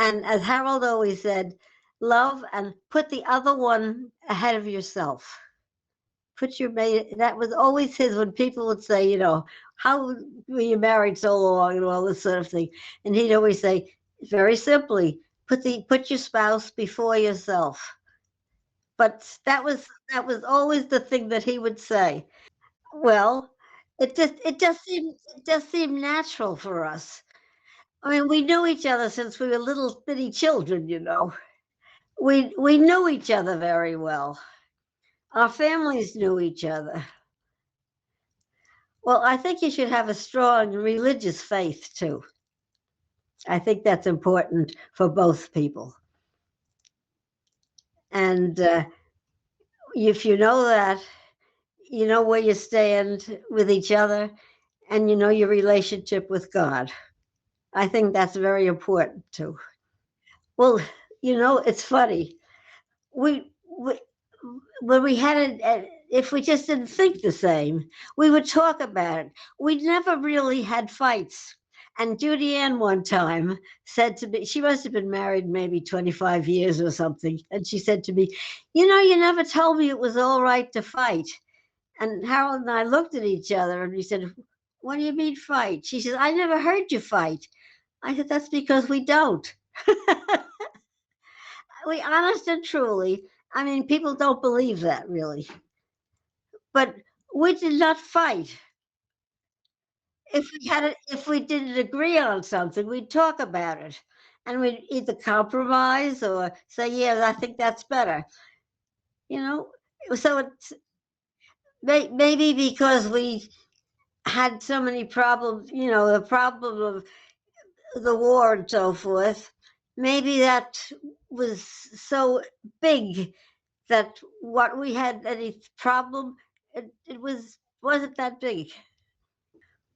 And as Harold always said, love and put the other one ahead of yourself. Put your mate, that was always his when people would say, how were you married so long and all this sort of thing. And he'd always say, very simply, put your spouse before yourself. But that was always the thing that he would say. Well, it just seemed natural for us. I mean, we knew each other since we were little bitty children. We knew each other very well. Our families knew each other. Well, I think you should have a strong religious faith too. I think that's important for both people. And if you know that, you know where you stand with each other, and you know your relationship with God. I think that's very important too. Well, it's funny. We when we had it, if we just didn't think the same, we would talk about it. We never really had fights. And Judy Ann one time said to me, she must have been married maybe 25 years or something. And she said to me, you never told me it was all right to fight. And Harold and I looked at each other and we said, what do you mean fight? She says, I never heard you fight. I said, that's because we don't. We honest and truly, I mean, people don't believe that really. But we did not fight. If we didn't agree on something, we'd talk about it, and we'd either compromise or say, "Yeah, I think that's better." You know, so it's maybe because we had so many problems. The problem of the war and so forth. Maybe that was so big that what we had any problem, it wasn't that big.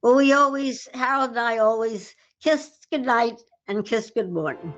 Well, Harold and I always kissed goodnight and kissed good morning.